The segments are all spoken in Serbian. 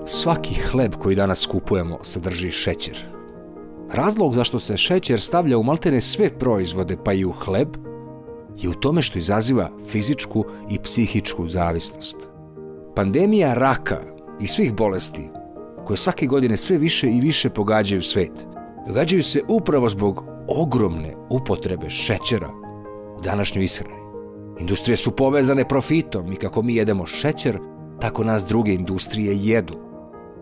svaki hleb koji danas kupujemo sadrži šećer. Razlog zašto se šećer stavlja u maltene sve proizvode, pa i u hleb, je u tome što izaziva fizičku i psihičku zavisnost. Pandemija raka i svih bolesti, koje svake godine sve više i više pogađaju svet, događaju se upravo zbog ogromne upotrebe šećera u današnjoj ishrani. Industrije su povezane profitom i kako mi jedemo šećer, tako nas druge industrije jedu.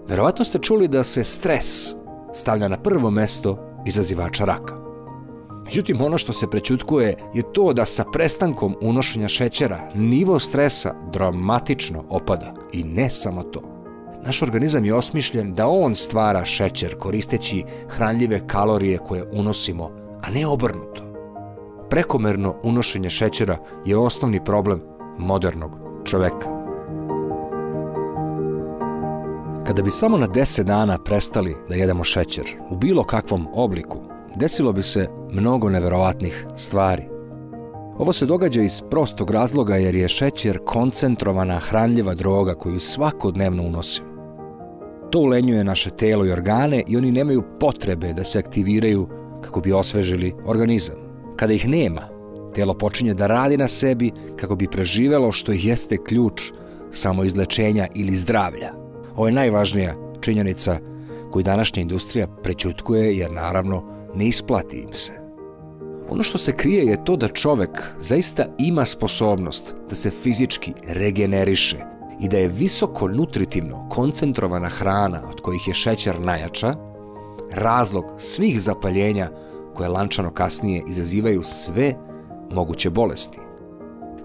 Verovatno ste čuli da se stres stavlja na prvo mesto izazivača raka. Međutim, ono što se prećutkuje je to da sa prestankom unošenja šećera nivo stresa dramatično opada. I ne samo to. Naš organizam je osmišljen da on stvara šećer koristeći hranljive kalorije koje unosimo, a ne obrnuto. Prekomerno unošenje šećera je osnovni problem modernog čoveka. Kada bi samo na 10 dana prestali da jedemo šećer u bilo kakvom obliku, desilo bi se mnogo neverovatnih stvari. Ovo se događa iz prostog razloga jer je šećer koncentrovana hranljiva droga koju svakodnevno unosimo. To ulenjuje naše telo i organe i oni nemaju potrebe da se aktiviraju kako bi osvežili organizam. Kada ih nema, telo počinje da radi na sebi kako bi preživelo, što jeste ključ samoizlečenja ili zdravlja. Ovo je najvažnija činjenica koju današnja industrija prećutkuje jer naravno ne isplati im se. Ono što se krije je to da čovek zaista ima sposobnost da se fizički regeneriše i da je visoko nutritivno koncentrovana hrana od kojih je šećer najjača razlog svih zapaljenja koje lančano kasnije izazivaju sve moguće bolesti.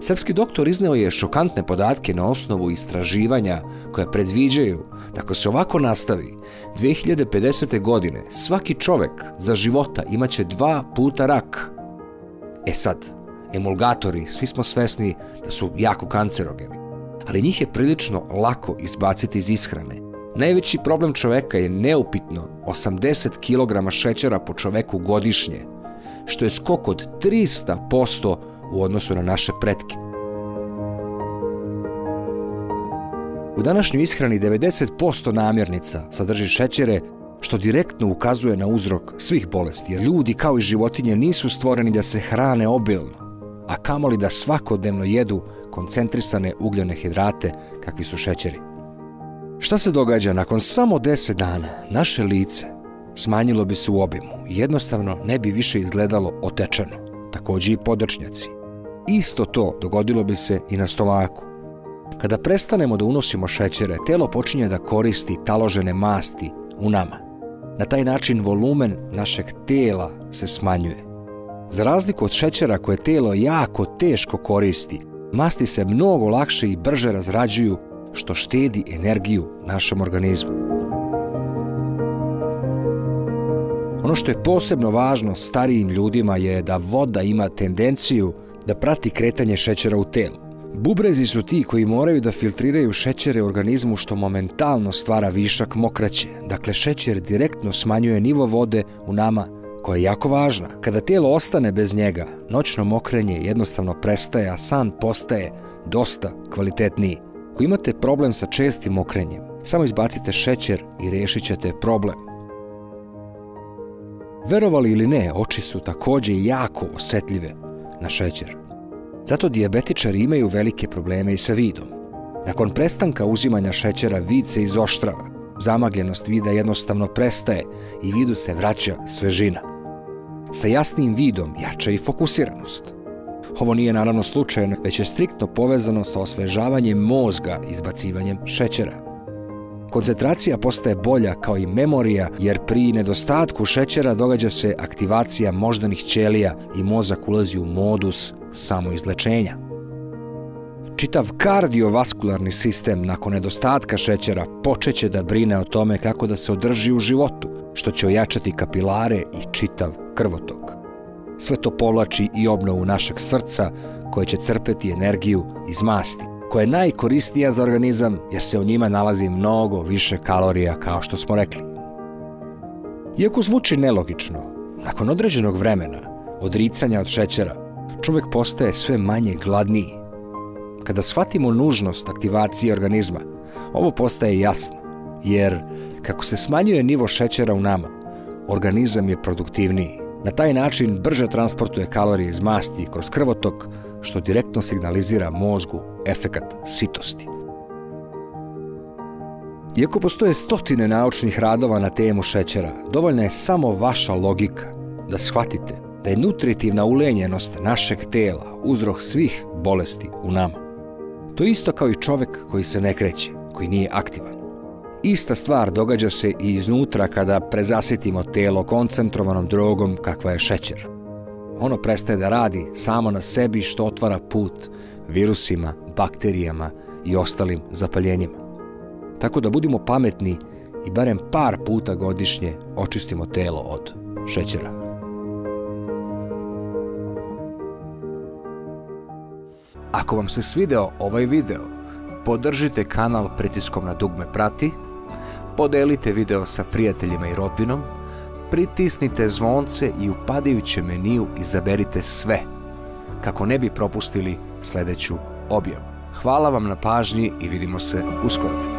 Srpski doktor izneo je šokantne podatke na osnovu istraživanja koja predviđaju da ako se ovako nastavi, 2050. godine svaki čovek za života imaće 2 puta rak. Sad, emulgatori, svi smo svesni da su jako kancerogeni, ali njih je prilično lako izbaciti iz ishrane. Najveći problem čoveka je neupitno 80 kg šećera po čoveku godišnje, što je skok od 300% u odnosu na naše pretke. U današnjoj ishrani 90% namirnica sadrži šećere, što direktno ukazuje na uzrok svih bolesti, jer ljudi kao i životinje nisu stvoreni da se hrane obilno, a kamoli da svakodnevno jedu koncentrisane ugljene hidrate kakvi su šećeri. Šta se događa? Nakon samo 10 dana naše lice smanjilo bi se u obimu i jednostavno ne bi više izgledalo otečeno, takođe i podočnjaci. Isto to dogodilo bi se i na stomaku. Kada prestanemo da unosimo šećere, telo počinje da koristi taložene masti u nama. Na taj način volumen našeg tela se smanjuje. Za razliku od šećera koje telo jako teško koristi, masti se mnogo lakše i brže razrađuju, što štedi energiju našem organizmu. Ono što je posebno važno starijim ljudima je da voda ima tendenciju da prati kretanje šećera u telu. Bubrezi su ti koji moraju da filtriraju šećere u organizmu, što momentalno stvara višak mokraće. Dakle, šećer direktno smanjuje nivo vode u nama, koja je jako važna. Kada telo ostane bez njega, noćno mokrenje jednostavno prestaje, a san postaje dosta kvalitetniji. Ako imate problem sa čestim mokrenjem, samo izbacite šećer i rešit ćete problem. Verovali ili ne, oči su takođe jako osetljive na šećer. Zato dijabetičari imaju velike probleme i sa vidom. Nakon prestanka uzimanja šećera vid se izoštrava, zamagljenost vida jednostavno prestaje i vidu se vraća svežina. Sa jasnim vidom jača i fokusiranost. Ovo nije naravno slučajno, već je striktno povezano sa osvežavanjem mozga izbacivanjem šećera. Koncentracija postaje bolja kao i memorija, jer pri nedostatku šećera događa se aktivacija moždanih ćelija i mozak ulazi u modus samoizlečenja. Čitav kardiovaskularni sistem nakon nedostatka šećera počeće da brine o tome kako da se održi u životu, što će ojačati kapilare i čitav krvotok. Sve to povlači i obnovu našeg srca, koje će crpeti energiju iz masti, koja je najkorisnija za organizam jer se u njima nalazi mnogo više kalorija, kao što smo rekli. Iako zvuči nelogično, nakon određenog vremena odricanja od šećera, čovjek postaje sve manje gladniji. Kada shvatimo nužnost aktivacije organizma, ovo postaje jasno. Jer kako se smanjuje nivo šećera u nama, organizam je produktivniji. Na taj način brže transportuje kalorije iz masti kroz krvotok, što direktno signalizira mozgu efekat sitosti. Iako postoje stotine naučnih radova na temu šećera, dovoljna je samo vaša logika da shvatite da je nutritivna ulenjenost našeg tela uzrok svih bolesti u nama. To je isto kao i čovjek koji se ne kreće, koji nije aktivan. Ista stvar događa se i iznutra kada prezasitimo telo koncentrovanom drogom kakva je šećer. Ono prestaje da radi samo na sebi, što otvara put virusima, bakterijama i ostalim zapaljenjima. Tako da budimo pametni i barem par puta godišnje očistimo telo od šećera. Ako vam se svideo ovaj video, podržite kanal pritiskom na dugme prati, podelite video sa prijateljima i rodbinom, pritisnite zvonce i u padajućem meniju izaberite sve, kako ne bi propustili sljedeću objavu. Hvala vam na pažnji i vidimo se uskoro.